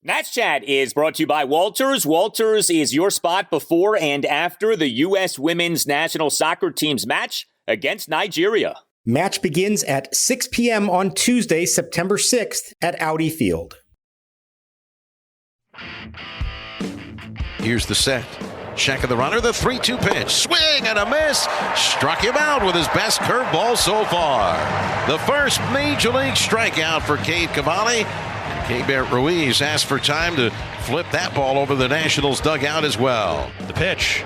Nats Chat is brought to you by Walters. Walters is your spot before and after the U.S. women's national soccer team's match against Nigeria. Match begins at 6 p.m. on Tuesday, September 6th at Audi Field. Here's the set. Check of the runner, the 3-2 pitch. Swing and a miss. Struck him out with his best curveball so far. The first major league strikeout for Cade Cavalli. Cade Ruiz asked for time to flip that ball over the Nationals dugout as well. The pitch.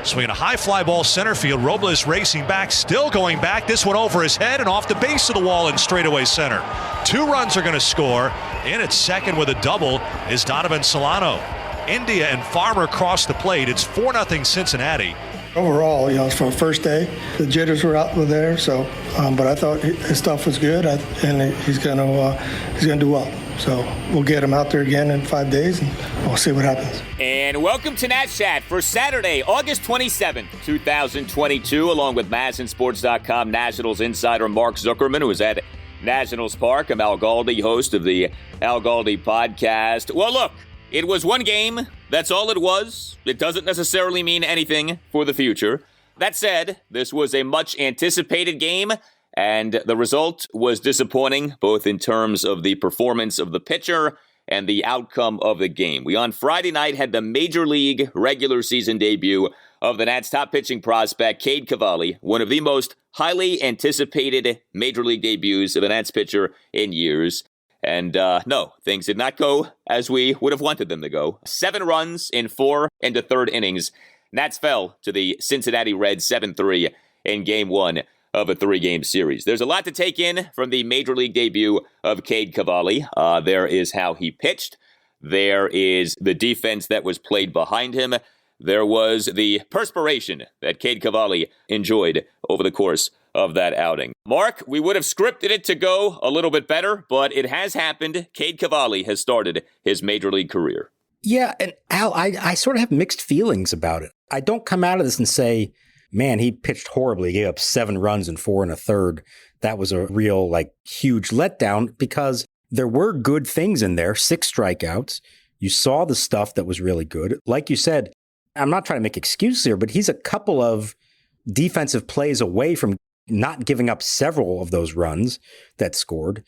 Swinging a high fly ball center field. Robles racing back, still going back. This one over his head and off the base of the wall in straightaway center. 2 runs are going to score. In at second with a double is Donovan Solano. India and Farmer cross the plate. It's 4-0 Cincinnati. Overall, it's for a first day. The jitters were out there, so but I thought his stuff was good, and he's gonna do well. So we'll get him out there again in 5 days, and we'll see what happens. And welcome to Nats Chat for Saturday, August 27th, 2022, along with MASNsports.com Nationals insider Mark Zuckerman, who is at Nationals Park. I'm Al Galdi, host of the Al Galdi podcast. Well, look, it was one game. That's all it was. It doesn't necessarily mean anything for the future. That said, this was a much anticipated game, and the result was disappointing, both in terms of the performance of the pitcher and the outcome of the game. We on Friday night had the Major League regular season debut of the Nats' top pitching prospect, Cade Cavalli, one of the most highly anticipated Major League debuts of a Nats pitcher in years. And no, things did not go as we would have wanted them to go. 7 runs in 4 and a third innings. Nats fell to the Cincinnati Reds 7-3 in Game 1 of a 3-game series. There's a lot to take in from the Major League debut of Cade Cavalli. There is how he pitched. There is the defense that was played behind him. There was the perspiration that Cade Cavalli enjoyed over the course of that outing. Mark, we would have scripted it to go a little bit better, but it has happened. Cade Cavalli has started his Major League career. Yeah, and Al, I sort of have mixed feelings about it. I don't come out of this and say, man, he pitched horribly. He gave up 7 runs in 4 and a third. That was a real, huge letdown because there were good things in there. 6 strikeouts. You saw the stuff that was really good. Like you said, I'm not trying to make excuses here, but he's a couple of defensive plays away from not giving up several of those runs that scored.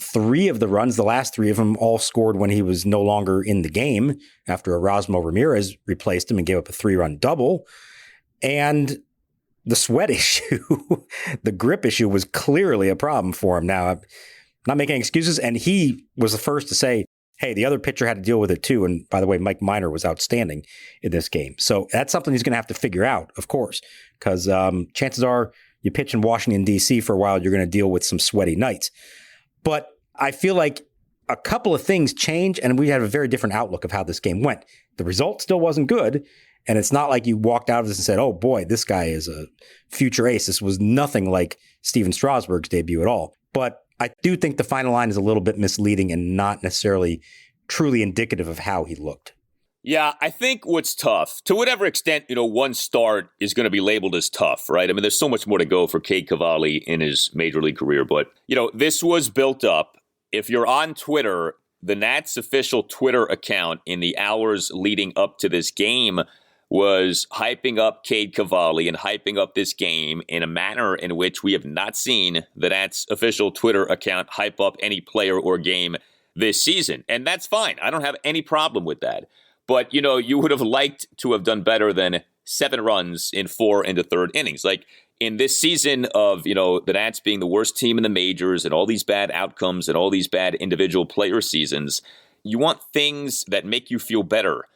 3 of the runs, the last 3 of them, all scored when he was no longer in the game after Erasmo Ramirez replaced him and gave up a 3-run double. And the sweat issue, the grip issue was clearly a problem for him. Now, I'm not making excuses, and he was the first to say, hey, the other pitcher had to deal with it too. And by the way, Mike Minor was outstanding in this game. So that's something he's going to have to figure out, of course, because chances are you pitch in Washington, D.C. for a while, you're going to deal with some sweaty nights. But I feel like a couple of things change, and we have a very different outlook of how this game went. The result still wasn't good, and it's not like you walked out of this and said, oh boy, this guy is a future ace. This was nothing like Steven Strasburg's debut at all. But I do think the final line is a little bit misleading and not necessarily truly indicative of how he looked. Yeah, I think what's tough, to whatever extent, one start is going to be labeled as tough, right? I mean, there's so much more to go for Cade Cavalli in his Major League career, but, this was built up. If you're on Twitter, the Nats official Twitter account in the hours leading up to this game was hyping up Cade Cavalli and hyping up this game in a manner in which we have not seen the Nats official Twitter account hype up any player or game this season. And that's fine. I don't have any problem with that. But, you would have liked to have done better than 7 runs in 4 and a third innings. Like, in this season of, the Nats being the worst team in the majors and all these bad outcomes and all these bad individual player seasons, you want things that make you feel better.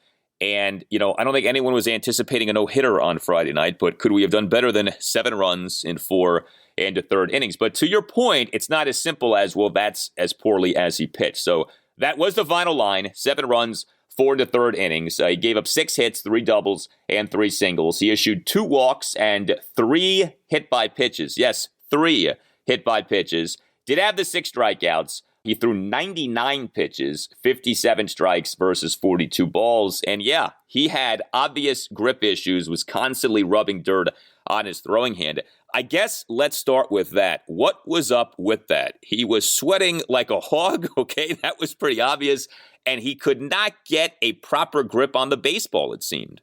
And, I don't think anyone was anticipating a no-hitter on Friday night, but could we have done better than 7 runs in 4 and a third innings? But to your point, it's not as simple as, well, that's as poorly as he pitched. So that was the final line, 7 runs, 4 and a third innings. He gave up 6 hits, 3 doubles, and 3 singles. He issued 2 walks and 3 hit by pitches. Yes, 3 hit by pitches. Did have the 6 strikeouts. He threw 99 pitches, 57 strikes versus 42 balls. And yeah, he had obvious grip issues, was constantly rubbing dirt on his throwing hand. I guess let's start with that. What was up with that? He was sweating like a hog, okay? That was pretty obvious. And he could not get a proper grip on the baseball, it seemed.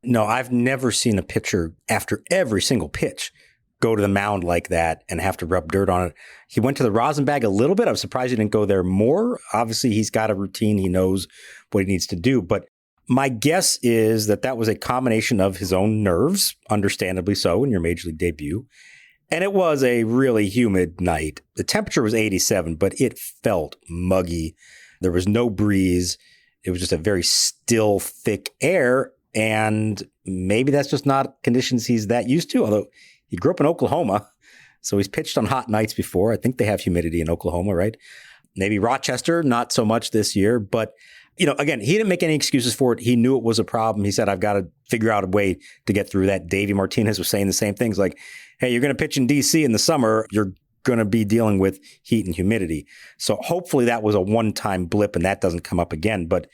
No, I've never seen a pitcher after every single pitch go to the mound like that and have to rub dirt on it. He went to the rosin bag a little bit. I was surprised he didn't go there more. Obviously, he's got a routine. He knows what he needs to do. But my guess is that that was a combination of his own nerves, understandably so, in your major league debut. And it was a really humid night. The temperature was 87, but it felt muggy. There was no breeze. It was just a very still, thick air. And maybe that's just not conditions he's that used to, although he grew up in Oklahoma. So he's pitched on hot nights before. I think they have humidity in Oklahoma, right? Maybe Rochester, not so much this year. But, again, he didn't make any excuses for it. He knew it was a problem. He said, I've got to figure out a way to get through that. Davey Martinez was saying the same things like, hey, you're going to pitch in D.C. in the summer. You're going to be dealing with heat and humidity. So hopefully that was a one-time blip and that doesn't come up again. But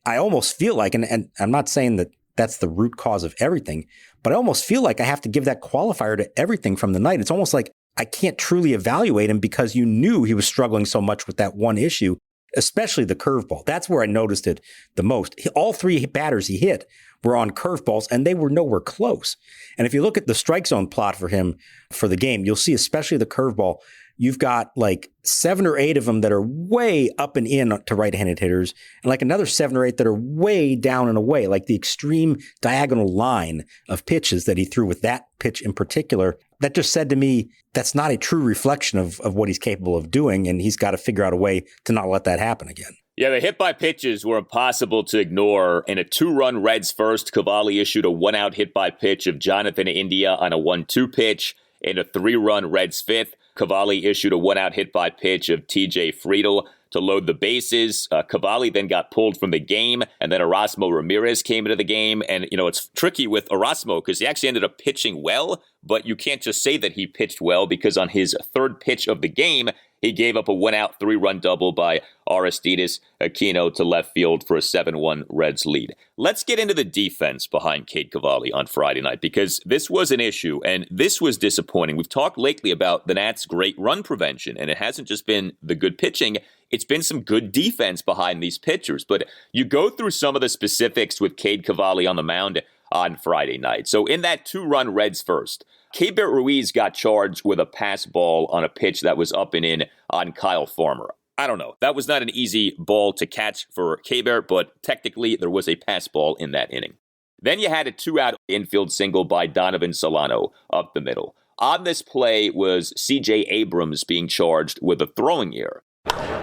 I almost feel like, and I'm not saying that that's the root cause of everything, but I almost feel like I have to give that qualifier to everything from the night. It's almost like I can't truly evaluate him because you knew he was struggling so much with that one issue, especially the curveball. That's where I noticed it the most. All three batters he hit were on curveballs, and they were nowhere close. And if you look at the strike zone plot for him for the game, you'll see especially the curveball, you've got like 7 or 8 of them that are way up and in to right-handed hitters, and like another 7 or 8 that are way down and away, like the extreme diagonal line of pitches that he threw with that pitch in particular. That just said to me, that's not a true reflection of what he's capable of doing, and he's got to figure out a way to not let that happen again. Yeah, the hit by pitches were impossible to ignore. In a 2-run Reds first, Cavalli issued a 1-out hit by pitch of Jonathan India on a 1-2 pitch. In a 3-run Reds fifth, Cavalli issued a 1-out hit by pitch of TJ Friedl to load the bases. Cavalli then got pulled from the game, and then Erasmo Ramirez came into the game. And, it's tricky with Erasmo because he actually ended up pitching well, but you can't just say that he pitched well because on his third pitch of the game, he gave up a 1-out 3-run double by Aristides Aquino to left field for a 7-1 Reds lead. Let's get into the defense behind Cade Cavalli on Friday night because this was an issue and this was disappointing. We've talked lately about the Nats' great run prevention, and it hasn't just been the good pitching. It's been some good defense behind these pitchers. But you go through some of the specifics with Cade Cavalli on the mound on Friday night. So in that 2-run Reds first, Keibert Ruiz got charged with a pass ball on a pitch that was up and in on Kyle Farmer. I don't know. That was not an easy ball to catch for Keibert, but technically there was a pass ball in that inning. Then you had a 2-out infield single by Donovan Solano up the middle. On this play was CJ Abrams being charged with a throwing error.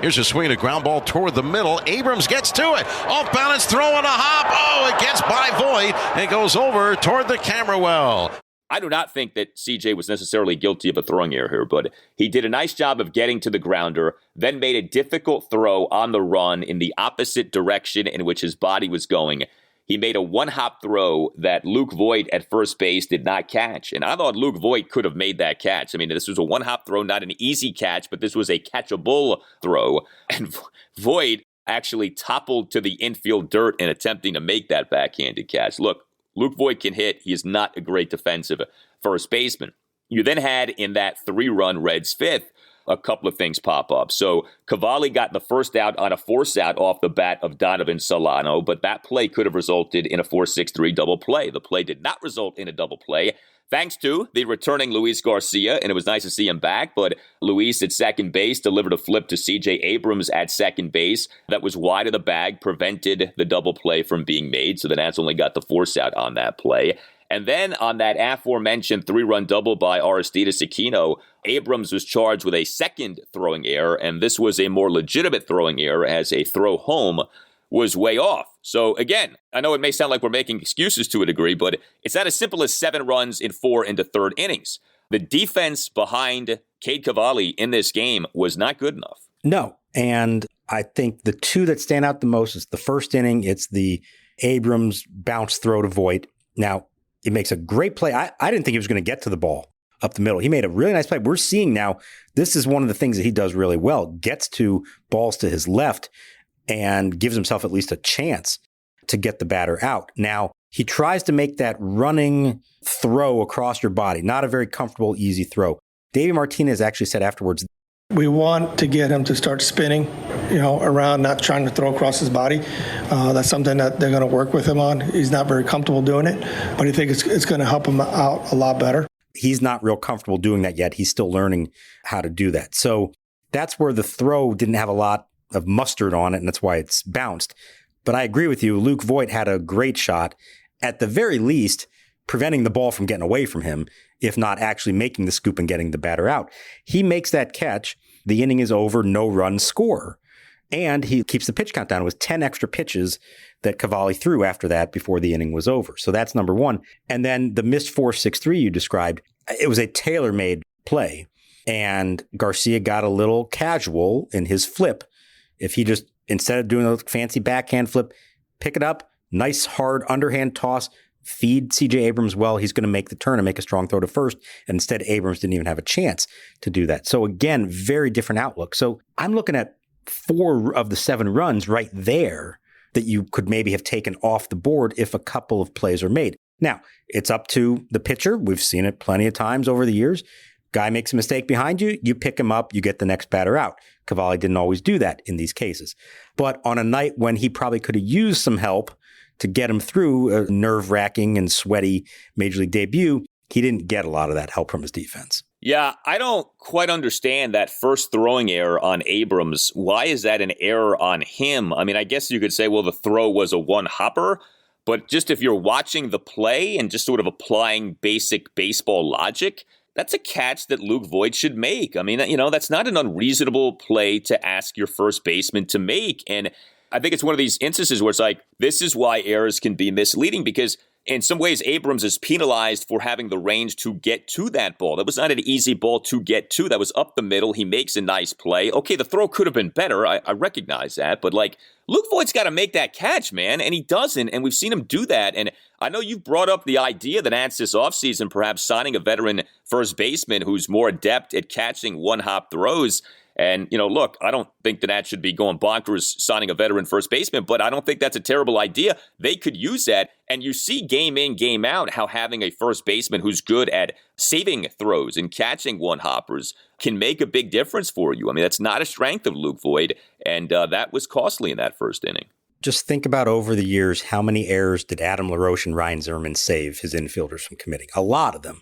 Here's a swing, a ground ball toward the middle. Abrams gets to it. Off balance, throw on a hop. Oh, it gets by Voit and goes over toward the camera well. I do not think that CJ was necessarily guilty of a throwing error here, but he did a nice job of getting to the grounder, then made a difficult throw on the run in the opposite direction in which his body was going. He made a 1-hop throw that Luke Voit at first base did not catch. And I thought Luke Voit could have made that catch. I mean, this was a 1-hop throw, not an easy catch, but this was a catchable throw. And Voit actually toppled to the infield dirt in attempting to make that backhanded catch. Look, Luke Voit can hit. He is not a great defensive first baseman. You then had in that 3-run Reds fifth, a couple of things pop up. So Cavalli got the first out on a force out off the bat of Donovan Solano, but that play could have resulted in a 4-6-3 double play. The play did not result in a double play, thanks to the returning Luis Garcia, and it was nice to see him back, but Luis at second base delivered a flip to CJ Abrams at second base that was wide of the bag, prevented the double play from being made, so the Nats only got the force out on that play. And then on that aforementioned 3-run double by Aristides Aquino, Abrams was charged with a second throwing error, and this was a more legitimate throwing error as a throw home was way off. So again, I know it may sound like we're making excuses to a degree, but it's not as simple as 7 runs in 4 into third innings. The defense behind Cade Cavalli in this game was not good enough. No, and I think the 2 that stand out the most is the first inning. It's the Abrams bounce throw to Voit. Now, it makes a great play. I didn't think he was going to get to the ball up the middle. He made a really nice play. We're seeing now, this is one of the things that he does really well. Gets to balls to his left and gives himself at least a chance to get the batter out. Now, He tries to make that running throw across your body, not a very comfortable, easy throw. Davey Martinez actually said afterwards, we want to get him to start spinning, around, not trying to throw across his body. That's something that they're going to work with him on. He's not very comfortable doing it, but I think it's going to help him out a lot better. He's not real comfortable doing that yet. He's still learning how to do that. So that's where the throw didn't have a lot of mustard on it, and that's why it's bounced. But I agree with you. Luke Voit had a great shot, at the very least, preventing the ball from getting away from him, if not actually making the scoop and getting the batter out. He makes that catch. The inning is over, no run score. And he keeps the pitch count down. It was 10 extra pitches that Cavalli threw after that before the inning was over. So that's number one. And then the missed 4-6-3 you described, it was a tailor-made play. And Garcia got a little casual in his flip. If he just, instead of doing a fancy backhand flip, pick it up, nice hard underhand toss, feed CJ Abrams well, he's going to make the turn and make a strong throw to first. And instead, Abrams didn't even have a chance to do that. So again, very different outlook. So I'm looking at 4 of the 7 runs right there that you could maybe have taken off the board if a couple of plays are made. Now, it's up to the pitcher. We've seen it plenty of times over the years. Guy makes a mistake behind you, you pick him up, you get the next batter out. Cavalli didn't always do that in these cases. But on a night when he probably could have used some help to get him through a nerve-wracking and sweaty Major League debut, he didn't get a lot of that help from his defense. Yeah, I don't quite understand that first throwing error on Abrams. Why is that an error on him? I mean, I guess you could say, well, the throw was a one-hopper, but just if you're watching the play and just sort of applying basic baseball logic, that's a catch that Luke Voit should make. I mean, that's not an unreasonable play to ask your first baseman to make. And I think it's one of these instances where it's like, this is why errors can be misleading, because in some ways, Abrams is penalized for having the range to get to that ball. That was not an easy ball to get to. That was up the middle. He makes a nice play. Okay, the throw could have been better. I recognize that. But, Luke Voit's got to make that catch, man, and he doesn't, and we've seen him do that. And I know you've brought up the idea that Ants this offseason, perhaps signing a veteran first baseman who's more adept at catching one-hop throws. And, look, I don't think that should be going bonkers signing a veteran first baseman, but I don't think that's a terrible idea. They could use that. And you see game in, game out, how having a first baseman who's good at saving throws and catching one-hoppers can make a big difference for you. I mean, that's not a strength of Luke Voit, and that was costly in that first inning. Just think about over the years, how many errors did Adam LaRoche and Ryan Zimmerman save his infielders from committing? A lot of them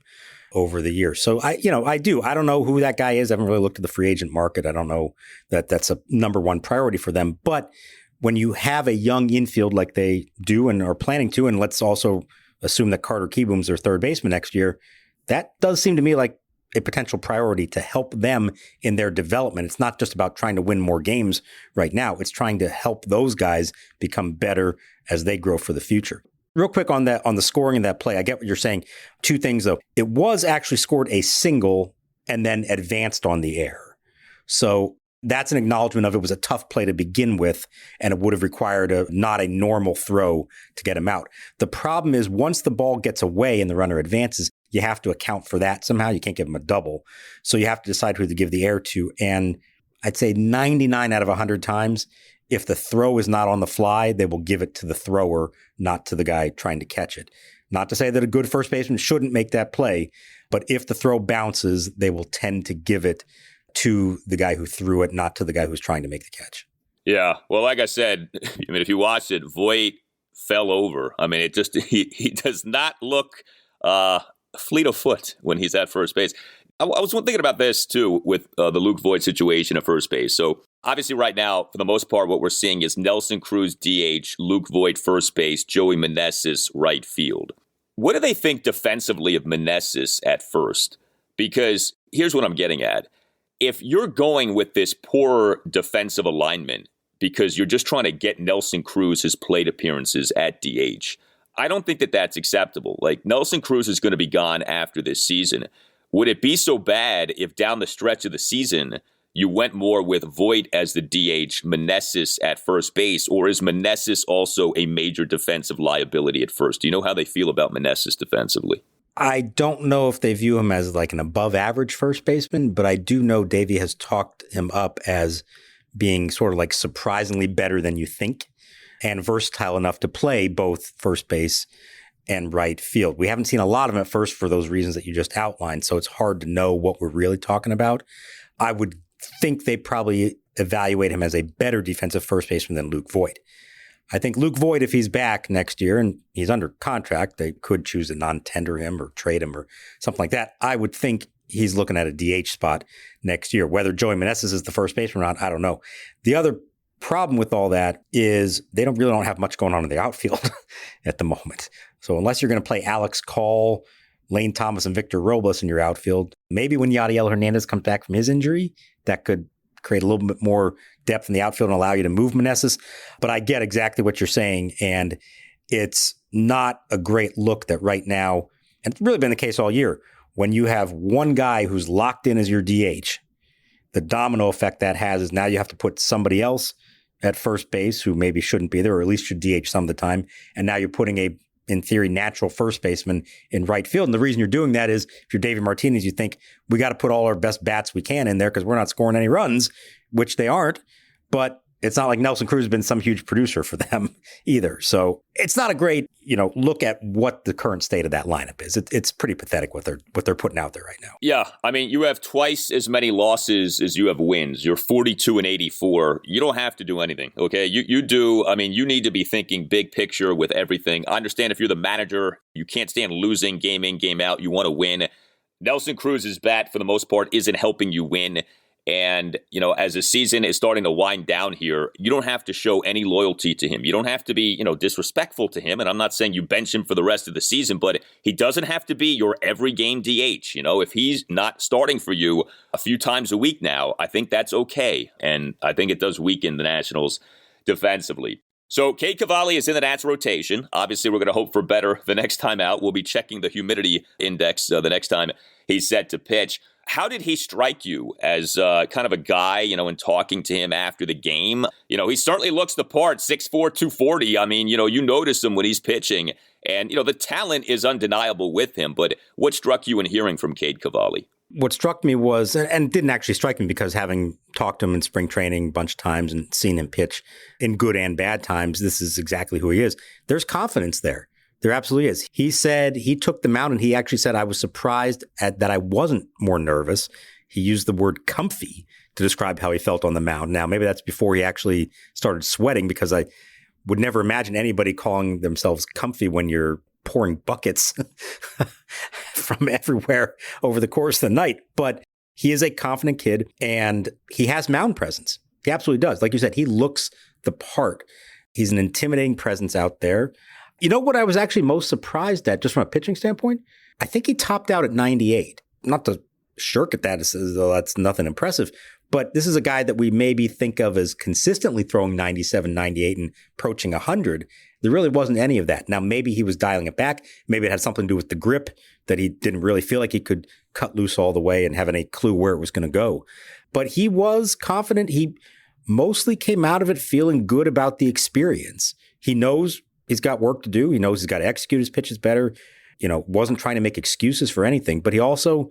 over the years. So I don't know who that guy is. I haven't really looked at the free agent market. I don't know that that's a number one priority for them. But when you have a young infield like they do and are planning to, and let's also assume that Carter Kieboom's their third baseman next year, that does seem to me like a potential priority to help them in their development. It's not just about trying to win more games right now. It's trying to help those guys become better as they grow for the future. Real quick on the scoring of that play, I get what you're saying. 2 things, though. It was actually scored a single and then advanced on the air. So that's an acknowledgement of it was a tough play to begin with, and it would have required not a normal throw to get him out. The problem is once the ball gets away and the runner advances, you have to account for that somehow. You can't give him a double. So you have to decide who to give the air to. And I'd say 99 out of 100 times, if the throw is not on the fly, they will give it to the thrower, not to the guy trying to catch it. Not to say that a good first baseman shouldn't make that play, but if the throw bounces, they will tend to give it to the guy who threw it, not to the guy who's trying to make the catch. Yeah, well, like I said, if you watched it, Voit fell over. I mean, he does not look fleet of foot when he's at first base. I was thinking about this, too, with the Luke Voit situation at first base. So, obviously, right now, for the most part, what we're seeing is Nelson Cruz DH, Luke Voit first base, Joey Meneses right field. What do they think defensively of Meneses at first? Because here's what I'm getting at. If you're going with this poor defensive alignment because you're just trying to get Nelson Cruz his plate appearances at DH, I don't think that that's acceptable. Nelson Cruz is going to be gone after this season. Would it be so bad if down the stretch of the season you went more with Voit as the DH, Meneses at first base, or is Meneses also a major defensive liability at first? Do you know how they feel about Meneses defensively? I don't know if they view him as an above average first baseman, but I do know Davey has talked him up as being sort of surprisingly better than you think and versatile enough to play both first base and right field. We haven't seen a lot of him at first for those reasons that you just outlined, so it's hard to know what we're really talking about. I would think they probably evaluate him as a better defensive first baseman than Luke Voit. I think Luke Voit, if he's back next year and he's under contract, they could choose to non-tender him or trade him or something like that. I would think he's looking at a DH spot next year. Whether Joey Meneses is the first baseman or not, I don't know. The other problem with all that is they don't have much going on in the outfield at the moment. So unless you're going to play Alex Call, Lane Thomas, and Victor Robles in your outfield, maybe when Yadiel Hernandez comes back from his injury, that could create a little bit more depth in the outfield and allow you to move Meneses. But I get exactly what you're saying, and it's not a great look that right now, and it's really been the case all year, when you have one guy who's locked in as your DH, the domino effect that has is now you have to put somebody else at first base who maybe shouldn't be there, or at least should DH some of the time. And now you're putting a, in theory, natural first baseman in right field. And the reason you're doing that is if you're Davey Martinez, you think we got to put all our best bats we can in there because we're not scoring any runs, which they aren't. But it's not like Nelson Cruz has been some huge producer for them either. So it's not a great, look at what the current state of that lineup is. It's pretty pathetic what they're putting out there right now. Yeah, I mean, you have twice as many losses as you have wins. You're 42-84. You don't have to do anything, okay? You do. I mean, you need to be thinking big picture with everything. I understand if you're the manager, you can't stand losing game in, game out. You want to win. Nelson Cruz's bat, for the most part, isn't helping you win. And, as the season is starting to wind down here, you don't have to show any loyalty to him. You don't have to be, disrespectful to him. And I'm not saying you bench him for the rest of the season, but he doesn't have to be your every game DH. If he's not starting for you a few times a week now, I think that's okay. And I think it does weaken the Nationals defensively. So Cade Cavalli is in the Nats rotation. Obviously, we're going to hope for better the next time out. We'll be checking the humidity index the next time he's set to pitch. How did he strike you as kind of a guy, in talking to him after the game? He certainly looks the part, 6'4", 240. I mean, you notice him when he's pitching. And, the talent is undeniable with him. But what struck you in hearing from Cade Cavalli? What struck me was, and didn't actually strike me because having talked to him in spring training a bunch of times and seen him pitch in good and bad times, this is exactly who he is. There's confidence there. There absolutely is. He said he took the mound and he actually said, I was surprised that I wasn't more nervous. He used the word comfy to describe how he felt on the mound. Now, maybe that's before he actually started sweating, because I would never imagine anybody calling themselves comfy when you're pouring buckets from everywhere over the course of the night. But he is a confident kid and he has mound presence. He absolutely does. Like you said, he looks the part. He's an intimidating presence out there. You know what I was actually most surprised at, just from a pitching standpoint? I think he topped out at 98. Not to shirk at that as though that's nothing impressive, but this is a guy that we maybe think of as consistently throwing 97, 98 and approaching 100. There really wasn't any of that. Now, maybe he was dialing it back. Maybe it had something to do with the grip, that he didn't really feel like he could cut loose all the way and have any clue where it was going to go. But he was confident. He mostly came out of it feeling good about the experience. He knows he's got work to do. He knows he's got to execute his pitches better. Wasn't trying to make excuses for anything, but he also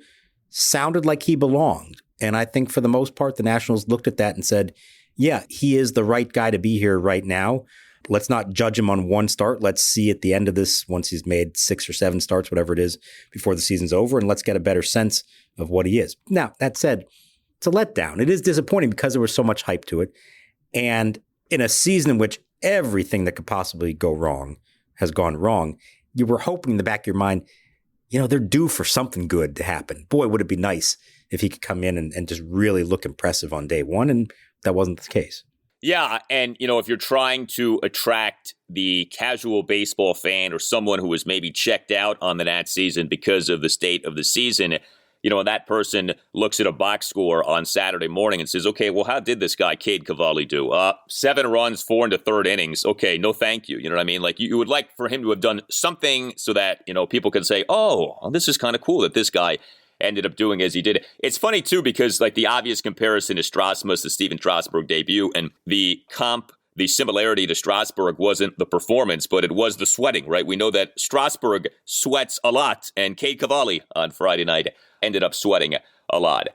sounded like he belonged. And I think for the most part, the Nationals looked at that and said, yeah, he is the right guy to be here right now. Let's not judge him on one start. Let's see at the end of this, once he's made 6 or 7 starts, whatever it is, before the season's over, and let's get a better sense of what he is. Now, that said, it's a letdown. It is disappointing because there was so much hype to it. And in a season in which everything that could possibly go wrong has gone wrong, you were hoping in the back of your mind, they're due for something good to happen. Boy, would it be nice if he could come in and just really look impressive on day one. And that wasn't the case. Yeah, and, if you're trying to attract the casual baseball fan or someone who was maybe checked out on the Nats season because of the state of the season, and that person looks at a box score on Saturday morning and says, okay, well, how did this guy, Cade Cavalli, do? 7 runs, 4 into third innings. Okay, no thank you. You know what I mean? Like, you would like for him to have done something so that, people can say, oh, this is kind of cool that this guy ended up doing as he did. It's funny, too, because, the obvious comparison is Strasmus, the Steven Strasburg debut, and the similarity to Strasburg wasn't the performance, but it was the sweating, right? We know that Strasburg sweats a lot, and Cade Cavalli on Friday night ended up sweating a lot.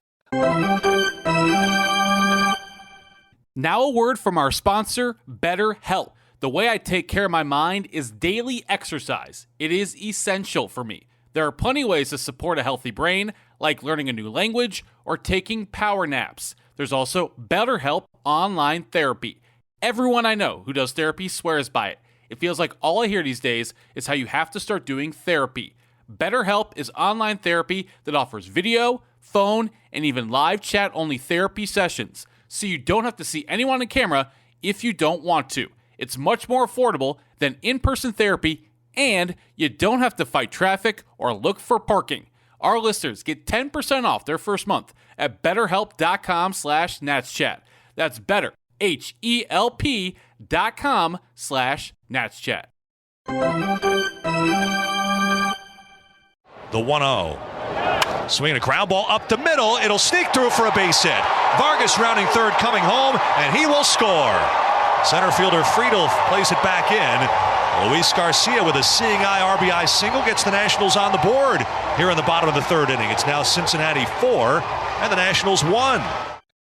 Now a word from our sponsor, BetterHelp. The way I take care of my mind is daily exercise. It is essential for me. There are plenty of ways to support a healthy brain, like learning a new language or taking power naps. There's also BetterHelp online therapy. Everyone I know who does therapy swears by it. It feels like all I hear these days is how you have to start doing therapy. BetterHelp is online therapy that offers video, phone, and even live chat-only therapy sessions, so you don't have to see anyone on camera if you don't want to. It's much more affordable than in-person therapy, and you don't have to fight traffic or look for parking. Our listeners get 10% off their first month at betterhelp.com/natschat. That's better, HELP.com/natschat. The 1-0. Swinging a ground ball up the middle. It'll sneak through for a base hit. Vargas rounding third, coming home, and he will score. Center fielder Friedel plays it back in. Luis Garcia with a seeing eye RBI single gets the Nationals on the board here in the bottom of the third inning. It's now Cincinnati 4 and the Nationals 1.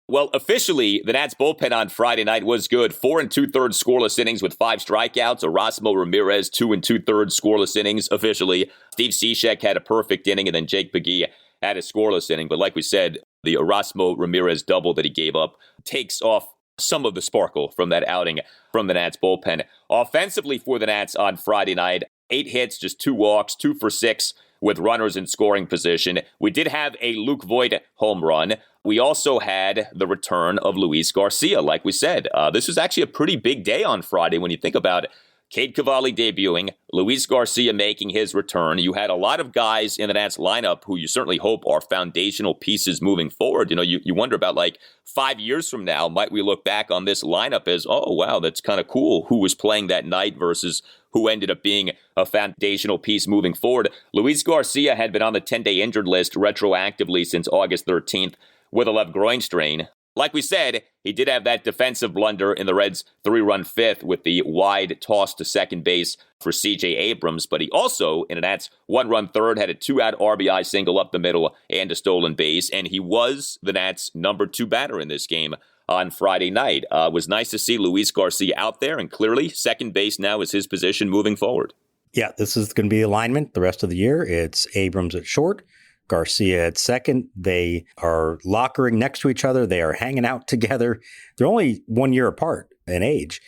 Well, officially, the Nats bullpen on Friday night was good. 4 2/3 scoreless innings with 5 strikeouts. Erasmo Ramirez, 2 2/3 scoreless innings officially. Steve Cishek had a perfect inning, and then Jake McGee had a scoreless inning. But like we said, the Erasmo Ramirez double that he gave up takes off some of the sparkle from that outing from the Nats bullpen. Offensively for the Nats on Friday night, 8 hits, just 2 walks, 2 for 6 with runners in scoring position. We did have a Luke Voit home run. We also had the return of Luis Garcia, like we said. This was actually a pretty big day on Friday when you think about it. Cade Cavalli debuting, Luis Garcia making his return. You had a lot of guys in the Nats lineup who you certainly hope are foundational pieces moving forward. You know, you wonder about, like, 5 years from now, might we look back on this lineup as, oh, wow, that's kind of cool, who was playing that night versus who ended up being a foundational piece moving forward. Luis Garcia had been on the 10-day injured list retroactively since August 13th with a left groin strain. Like we said, he did have that defensive blunder in the Reds' 3-run fifth with the wide toss to second base for CJ Abrams, but he also, in a Nats 1-run third, had a 2-out RBI single up the middle and a stolen base, and he was the Nats' number 2 batter in this game on Friday night. It was nice to see Luis Garcia out there, and clearly second base now is his position moving forward. Yeah, this is going to be alignment the rest of the year. It's Abrams at short, Garcia at second. They are lockering next to each other. They are hanging out together. They're only 1 year apart in age.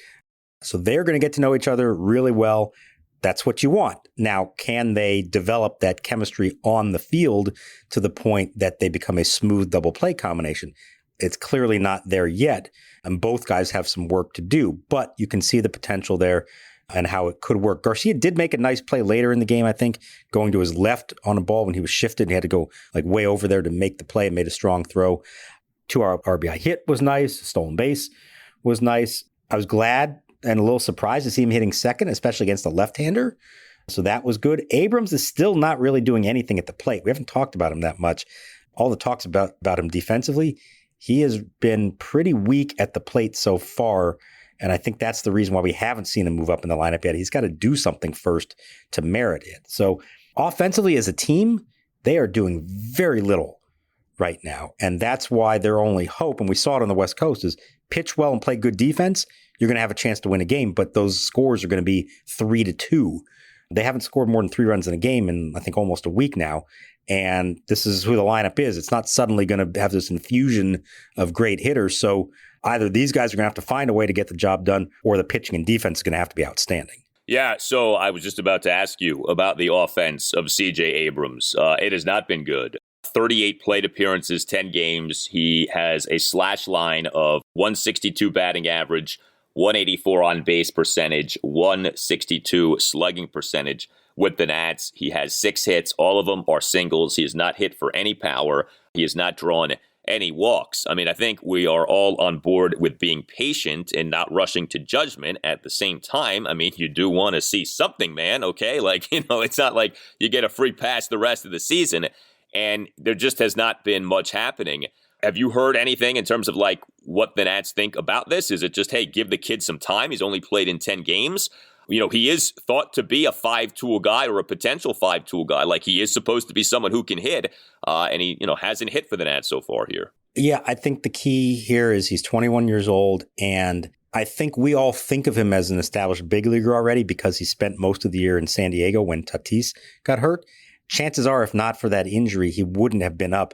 So they're going to get to know each other really well. That's what you want. Now, can they develop that chemistry on the field to the point that they become a smooth double play combination? It's clearly not there yet. And both guys have some work to do, but you can see the potential there and how it could work. Garcia did make a nice play later in the game, I think, going to his left on a ball when he was shifted. And he had to go like way over there to make the play and made a strong throw. 2-hour RBI hit was nice. Stolen base was nice. I was glad and a little surprised to see him hitting second, especially against a left-hander. So that was good. Abrams is still not really doing anything at the plate. We haven't talked about him that much. All the talks about him defensively, he has been pretty weak at the plate so far. And I think that's the reason why we haven't seen him move up in the lineup yet. He's got to do something first to merit it. So offensively as a team, they are doing very little right now. And that's why their only hope, and we saw it on the West Coast, is pitch well and play good defense. You're going to have a chance to win a game, but those scores are going to be 3-2. They haven't scored more than 3 runs in a game in, I think, almost a week now. And this is who the lineup is. It's not suddenly going to have this infusion of great hitters. So either these guys are going to have to find a way to get the job done, or the pitching and defense is going to have to be outstanding. Yeah, so I was just about to ask you about the offense of CJ Abrams. It has not been good. 38 plate appearances, 10 games. He has a slash line of 162 batting average, 184 on base percentage, 162 slugging percentage. With the Nats, he has 6 hits. All of them are singles. He has not hit for any power. He has not drawn any walks. I mean, I think we are all on board with being patient and not rushing to judgment. At the same time, I mean, you do want to see something, man, okay? Like, it's not like you get a free pass the rest of the season, and there just has not been much happening. Have you heard anything in terms of, like, what the Nats think about this? Is it just, hey, give the kid some time? He's only played in 10 games. He is thought to be a 5-tool guy or a potential 5-tool guy. Like, he is supposed to be someone who can hit, and he, hasn't hit for the Nats so far here. Yeah, I think the key here is he's 21 years old, and I think we all think of him as an established big leaguer already because he spent most of the year in San Diego when Tatis got hurt. Chances are, if not for that injury, he wouldn't have been up.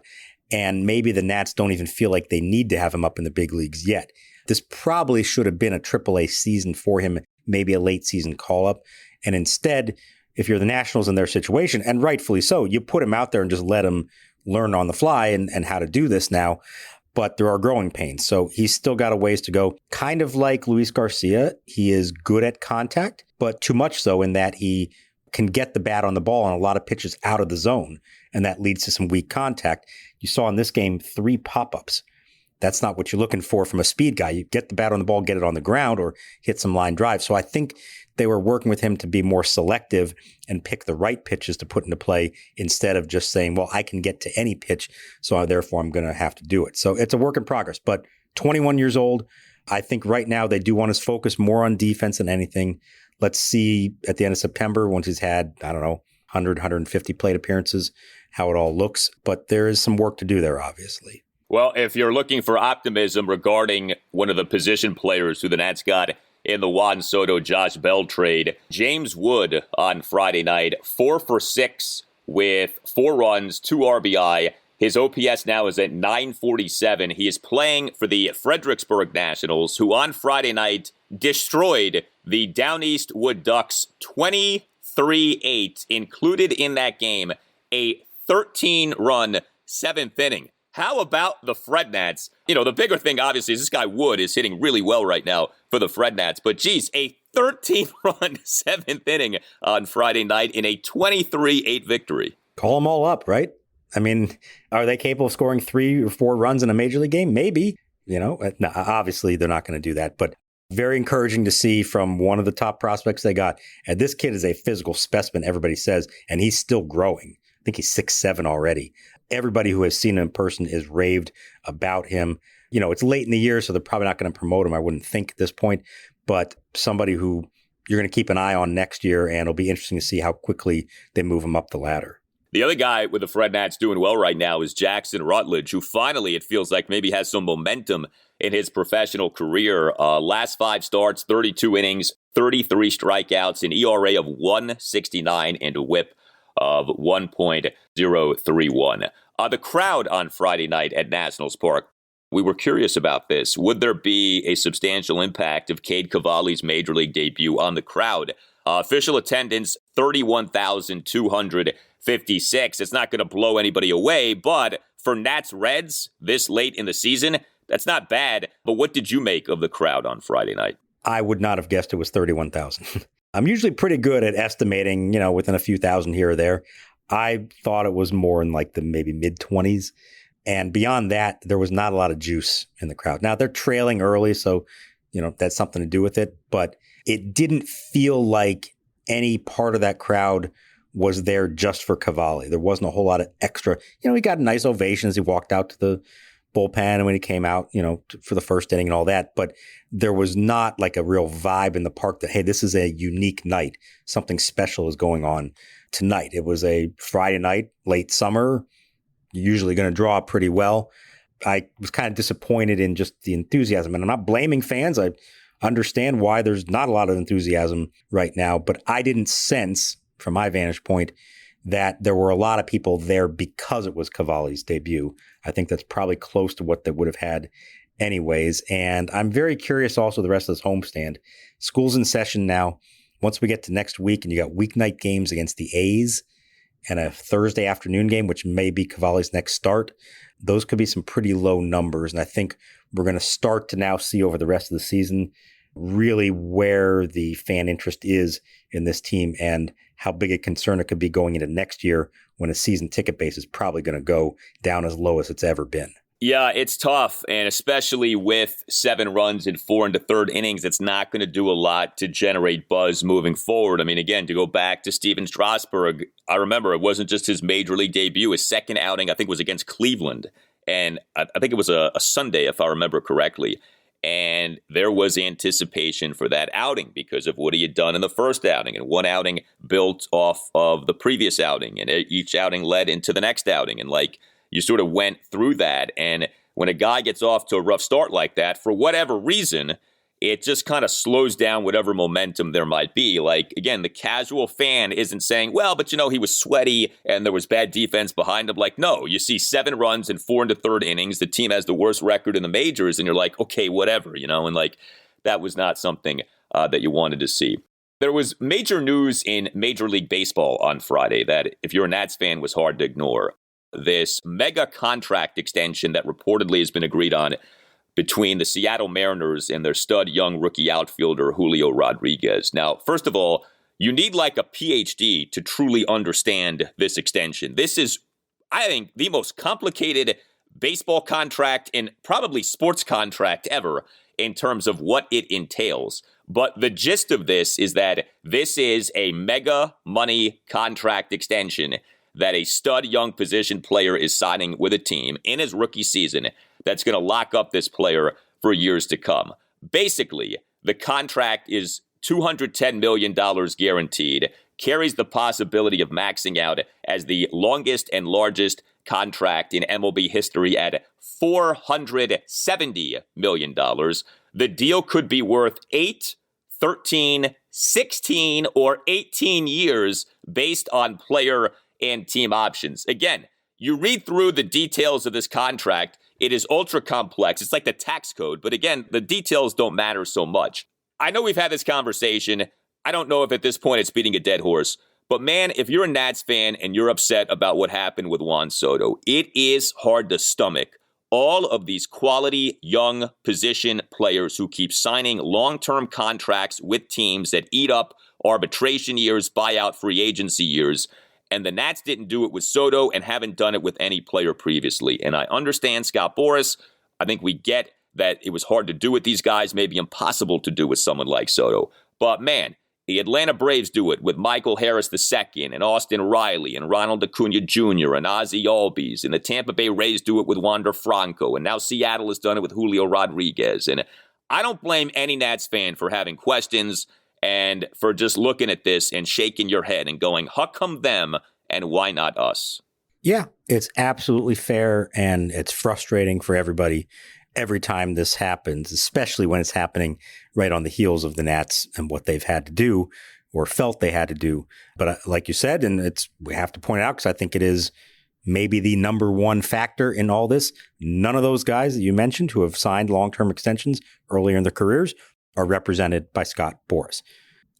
And maybe the Nats don't even feel like they need to have him up in the big leagues yet. This probably should have been a AAA season for him, maybe a late season call-up. And instead, if you're the Nationals in their situation, and rightfully so, you put him out there and just let him learn on the fly and how to do this now. But there are growing pains. So he's still got a ways to go. Kind of like Luis Garcia, he is good at contact, but too much so in that he can get the bat on the ball on a lot of pitches out of the zone. And that leads to some weak contact. You saw in this game 3 pop-ups. That's not what you're looking for from a speed guy. You get the bat on the ball, get it on the ground, or hit some line drive. So I think they were working with him to be more selective and pick the right pitches to put into play instead of just saying, well, I can get to any pitch, so therefore I'm going to have to do it. So it's a work in progress. But 21 years old, I think right now they do want us to focus more on defense than anything. Let's see at the end of September, once he's had, 100, 150 plate appearances, how it all looks. But there is some work to do there, obviously. Well, if you're looking for optimism regarding one of the position players who the Nats got in the Juan Soto, Josh Bell trade, James Wood on Friday night, 4 for 6 with 4 runs, 2 RBI. His OPS now is at 947. He is playing for the Fredericksburg Nationals, who on Friday night destroyed the Down East Wood Ducks 23-8, included in that game a 13-run 7th inning. How about the Fred Nats? The bigger thing, obviously, is this guy Wood is hitting really well right now for the Fred Nats. But, geez, a 13-run 7th inning on Friday night in a 23-8 victory. Call them all up, right? I mean, are they capable of scoring 3 or 4 runs in a major league game? Maybe. No, obviously, they're not going to do that. But very encouraging to see from one of the top prospects they got. And this kid is a physical specimen, everybody says, and he's still growing. I think he's 6'7" already. Everybody who has seen him in person is raved about him. It's late in the year, so they're probably not going to promote him, I wouldn't think at this point. But somebody who you're going to keep an eye on next year, and it'll be interesting to see how quickly they move him up the ladder. The other guy with the Fred Nats doing well right now is Jackson Rutledge, who finally, it feels like, maybe has some momentum in his professional career. Last 5 starts, 32 innings, 33 strikeouts, an ERA of 1.69, and a whip of 1.031. The crowd on Friday night at Nationals Park, we were curious about this. Would there be a substantial impact of Cade Cavalli's Major League debut on the crowd? Official attendance, 31,256. It's not going to blow anybody away, but for Nats Reds this late in the season, that's not bad. But what did you make of the crowd on Friday night? I would not have guessed it was 31,000. I'm usually pretty good at estimating, within a few thousand here or there. I thought it was more in like the maybe mid-20s. And beyond that, there was not a lot of juice in the crowd. Now, they're trailing early, so, that's something to do with it. But it didn't feel like any part of that crowd was there just for Cavalli. There wasn't a whole lot of extra. He got nice ovations. He walked out to the bullpen and when he came out, for the first inning and all that. But there was not like a real vibe in the park that, hey, this is a unique night. Something special is going on tonight. It was a Friday night, late summer. You're usually going to draw pretty well. I was kind of disappointed in just the enthusiasm. And I'm not blaming fans. I understand why there's not a lot of enthusiasm right now. But I didn't sense, from my vantage point, that there were a lot of people there because it was Cavalli's debut. I think that's probably close to what they would have had anyways. And I'm very curious also the rest of this homestand. School's in session now. Once we get to next week and you got weeknight games against the A's and a Thursday afternoon game, which may be Cavalli's next start, those could be some pretty low numbers. And I think we're going to start to now see over the rest of the season really where the fan interest is in this team and how big a concern it could be going into next year when a season ticket base is probably going to go down as low as it's ever been. Yeah, it's tough, and especially with 7 runs in 4 and 1/3 innings, it's not going to do a lot to generate buzz moving forward. I mean, again, to go back to Steven Strasburg, I remember it wasn't just his major league debut. His second outing, I think, was against Cleveland, and I think it was a Sunday, if I remember correctly. And there was anticipation for that outing because of what he had done in the first outing. And one outing built off of the previous outing. And each outing led into the next outing. And you sort of went through that. And when a guy gets off to a rough start like that, for whatever reason, it just kind of slows down whatever momentum there might be. Like, again, the casual fan isn't saying, well, but he was sweaty and there was bad defense behind him. Like, no, you see 7 runs in 4 1/3 innings. The team has the worst record in the majors, and you're like, okay, whatever, and like that was not something that you wanted to see. There was major news in Major League Baseball on Friday that, if you're a Nats fan, was hard to ignore. This mega contract extension that reportedly has been agreed on between the Seattle Mariners and their stud young rookie outfielder, Julio Rodriguez. Now, first of all, you need like a PhD to truly understand this extension. This is, I think, the most complicated baseball contract and probably sports contract ever in terms of what it entails. But the gist of this is that this is a mega money contract extension that a stud young position player is signing with a team in his rookie season that's going to lock up this player for years to come. Basically, the contract is $210 million guaranteed, carries the possibility of maxing out as the longest and largest contract in MLB history at $470 million. The deal could be worth 8, 13, 16, or 18 years based on player and team options. Again, you read through the details of this contract, it is ultra complex. It's like the tax code. But again, the details don't matter so much. I know we've had this conversation. I don't know if at this point it's beating a dead horse. But man, if you're a Nats fan and you're upset about what happened with Juan Soto, it is hard to stomach all of these quality young position players who keep signing long-term contracts with teams that eat up arbitration years, buyout free agency years. And the Nats didn't do it with Soto and haven't done it with any player previously. And I understand Scott Boras. I think we get that it was hard to do with these guys, maybe impossible to do with someone like Soto. But man, the Atlanta Braves do it with Michael Harris II and Austin Riley and Ronald Acuna Jr. and Ozzie Albies. And the Tampa Bay Rays do it with Wander Franco. And now Seattle has done it with Julio Rodriguez. And I don't blame any Nats fan for having questions and for just looking at this and shaking your head and going, how come them and why not us? Yeah, it's absolutely fair, and it's frustrating for everybody every time this happens, especially when it's happening right on the heels of the Nats and what they've had to do or felt they had to do. But like you said, and we have to point out because I think it is maybe the number one factor in all this, none of those guys that you mentioned who have signed long-term extensions earlier in their careers are represented by Scott Boras.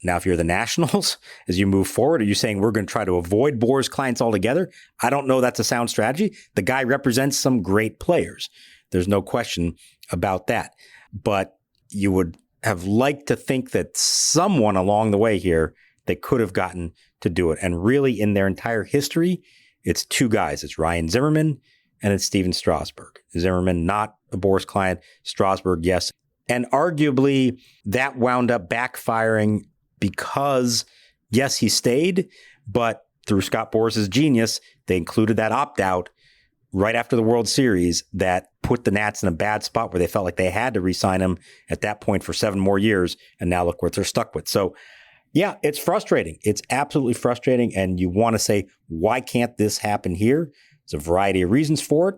Now, if you're the Nationals, as you move forward, are you saying we're going to try to avoid Boras clients altogether? I don't know that's a sound strategy. The guy represents some great players. There's no question about that. But you would have liked to think that someone along the way here, they could have gotten to do it. And really, in their entire history, it's 2 guys. It's Ryan Zimmerman and it's Steven Strasburg. Zimmerman, not a Boras client. Strasburg, yes. And arguably, that wound up backfiring because, yes, he stayed, but through Scott Boras' genius, they included that opt-out right after the World Series that put the Nats in a bad spot where they felt like they had to re-sign him at that point for 7 more years, and now look what they're stuck with. So, yeah, it's frustrating. It's absolutely frustrating, and you want to say, why can't this happen here? There's a variety of reasons for it,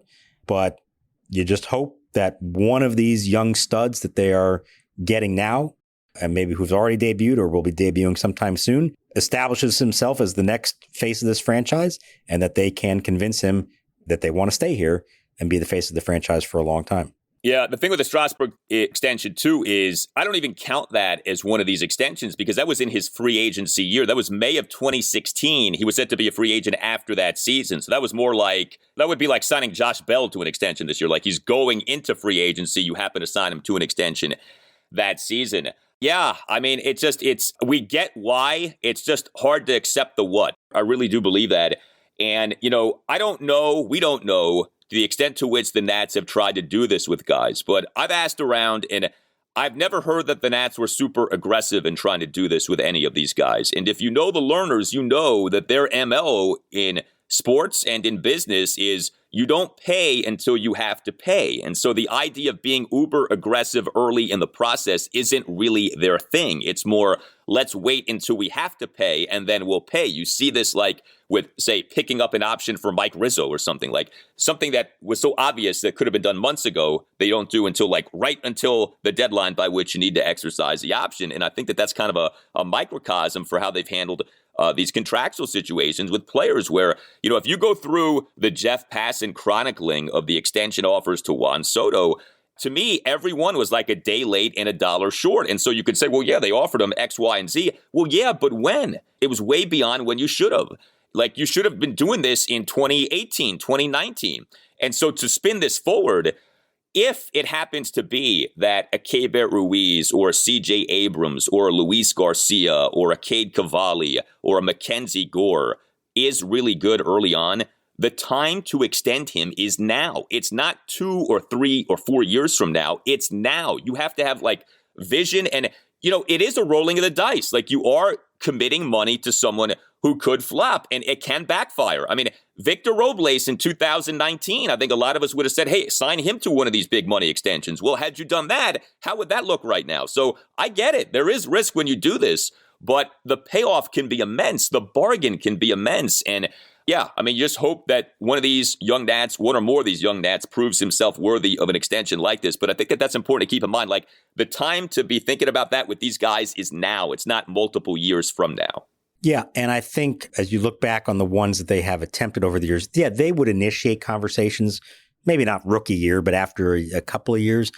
but you just hope that one of these young studs that they are getting now, and maybe who's already debuted or will be debuting sometime soon, establishes himself as the next face of this franchise, and that they can convince him that they want to stay here and be the face of the franchise for a long time. Yeah, the thing with the Strasburg extension, too, is I don't even count that as one of these extensions because that was in his free agency year. That was May of 2016. He was set to be a free agent after that season. So that was more like, that would be like signing Josh Bell to an extension this year. Like he's going into free agency. You happen to sign him to an extension that season. Yeah, I mean, we get why. It's just hard to accept the what. I really do believe that. And, we don't know to the extent to which the Nats have tried to do this with guys. But I've asked around, and I've never heard that the Nats were super aggressive in trying to do this with any of these guys. And if you know the learners, you know that their MO in sports and in business is you don't pay until you have to pay. And so the idea of being uber aggressive early in the process isn't really their thing. It's more, let's wait until we have to pay and then we'll pay. You see this like with, say, picking up an option for Mike Rizzo or something, like something that was so obvious that could have been done months ago. They don't do until like right until the deadline by which you need to exercise the option. And I think that that's kind of a microcosm for how they've handled these contractual situations with players where, you know, if you go through the Jeff Passan chronicling of the extension offers to Juan Soto, to me, everyone was like a day late and $1 short. And so you could say, well, yeah, they offered him X, Y, and Z. Well, yeah, but when? It was way beyond when you should have. Like, you should have been doing this in 2018, 2019. And so to spin this forward, if it happens to be that a Cade Ruiz or a CJ Abrams or a Luis Garcia or a Cade Cavalli or a Mackenzie Gore is really good early on, the time to extend him is now. It's not 2 or 3 or 4 years from now. It's now. You have to have like vision, and, you know, it is a rolling of the dice. Like, you are committing money to someone who could flop, and it can backfire. I mean, Victor Robles in 2019, I think a lot of us would have said, hey, sign him to one of these big money extensions. Well, had you done that, how would that look right now? So I get it. There is risk when you do this, but the payoff can be immense. The bargain can be immense. And yeah, I mean, you just hope that one of these young Nats, one or more of these young Nats, proves himself worthy of an extension like this. But I think that that's important to keep in mind. Like, the time to be thinking about that with these guys is now. It's not multiple years from now. Yeah, and I think as you look back on the ones that they have attempted over the years, yeah, they would initiate conversations, maybe not rookie year, but after a couple of years.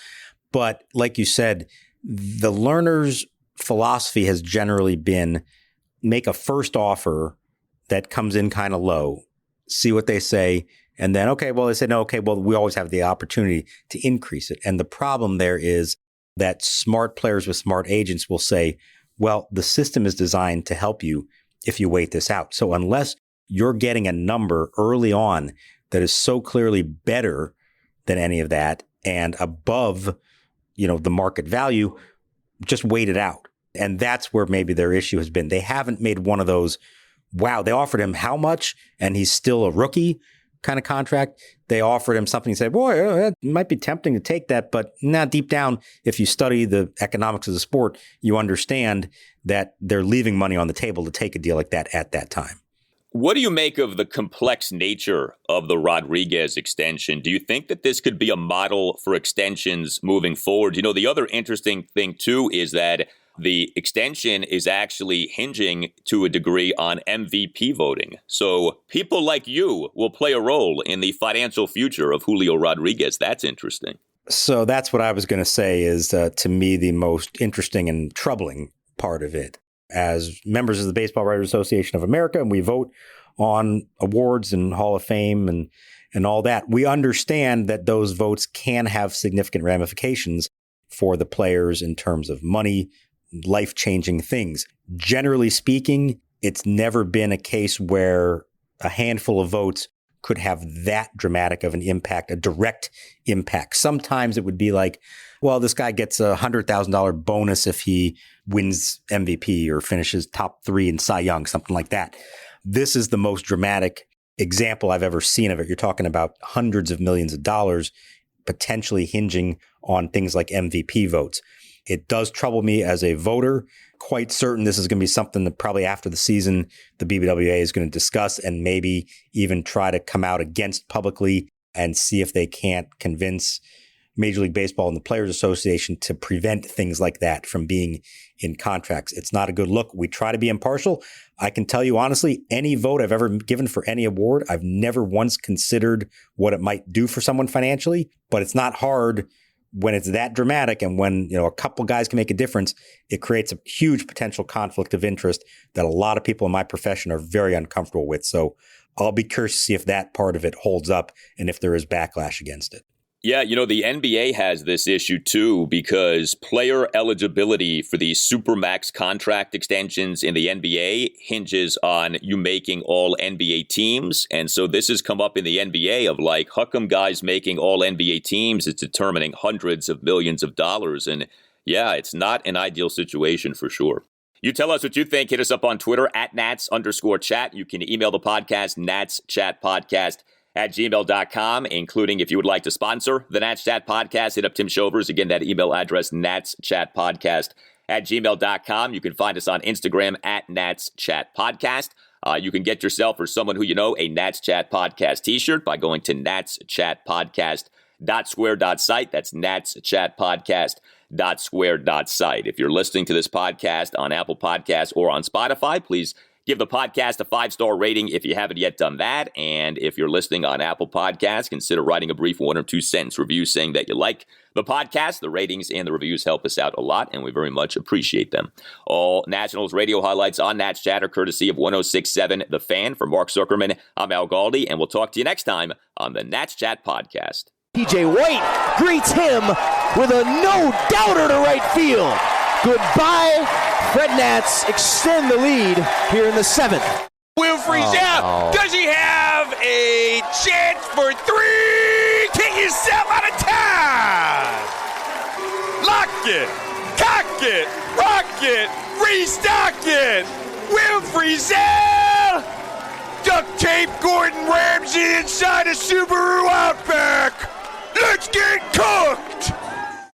But like you said, the Lerner's philosophy has generally been make a first offer that comes in kind of low, see what they say, and then, okay, well, they said, no, okay, well, we always have the opportunity to increase it. And the problem there is that smart players with smart agents will say, well, the system is designed to help you if you wait this out. So unless you're getting a number early on that is so clearly better than any of that and above, you know, the market value, just wait it out. And that's where maybe their issue has been. They haven't made one of those, wow, they offered him how much and he's still a rookie kind of contract. They offered him something and said, boy, it might be tempting to take that. But now deep down, if you study the economics of the sport, you understand that they're leaving money on the table to take a deal like that at that time. What do you make of the complex nature of the Rodriguez extension? Do you think that this could be a model for extensions moving forward? You know, the other interesting thing, too, is that the extension is actually hinging to a degree on MVP voting. So people like you will play a role in the financial future of Julio Rodriguez. That's interesting. So that's what I was going to say is, to me, the most interesting and troubling part of it. As members of the Baseball Writers Association of America, and we vote on awards and Hall of Fame and all that, we understand that those votes can have significant ramifications for the players in terms of money, life-changing things. Generally speaking, it's never been a case where a handful of votes could have that dramatic of an impact, a direct impact. Sometimes it would be like, well, this guy gets a $100,000 bonus if he wins MVP or finishes top 3 in Cy Young, something like that. This is the most dramatic example I've ever seen of it. You're talking about hundreds of millions of dollars potentially hinging on things like MVP votes. It does trouble me as a voter. Quite certain this is going to be something that probably after the season, the BBWA is going to discuss and maybe even try to come out against publicly and see if they can't convince Major League Baseball and the Players Association to prevent things like that from being in contracts. It's not a good look. We try to be impartial. I can tell you honestly, any vote I've ever given for any award, I've never once considered what it might do for someone financially, but it's not hard when it's that dramatic, and when, you know, a couple guys can make a difference, it creates a huge potential conflict of interest that a lot of people in my profession are very uncomfortable with. So I'll be curious to see if that part of it holds up and if there is backlash against it. Yeah, you know, the NBA has this issue too, because player eligibility for these supermax contract extensions in the NBA hinges on you making all NBA teams. And so this has come up in the NBA of like, how come guys making all NBA teams is determining hundreds of millions of dollars? And yeah, it's not an ideal situation for sure. You tell us what you think. Hit us up on Twitter at @Nats_chat. You can email the podcast, natschatpodcast@gmail.com, including if you would like to sponsor the Nats Chat Podcast, hit up Tim Shovers. Again, that email address, natschatpodcast natschatpodcast@gmail.com. You can find us on Instagram at Nats Chat Podcast. You can get yourself or someone who you know a Nats Chat Podcast t-shirt by going to natschatpodcast.square.site. That's natschatpodcast.square.site. If you're listening to this podcast on Apple Podcasts or on Spotify, please give the podcast a 5-star rating if you haven't yet done that. And if you're listening on Apple Podcasts, consider writing a brief 1 or 2 sentence review saying that you like the podcast. The ratings and the reviews help us out a lot, and we very much appreciate them. All Nationals radio highlights on Nats Chat are courtesy of 106.7 The Fan. For Mark Zuckerman, I'm Al Galdi, and we'll talk to you next time on the Nats Chat Podcast. CJ White greets him with a no-doubter to right field. Goodbye. Fred Nats extend the lead here in the 7th. Will freeze out. Does he have a chance for 3? Take yourself out of time. Lock it. Cock it. Rock it. Restock it. Will Frizzell. Duct tape Gordon Ramsay inside a Subaru Outback. Let's get cooked.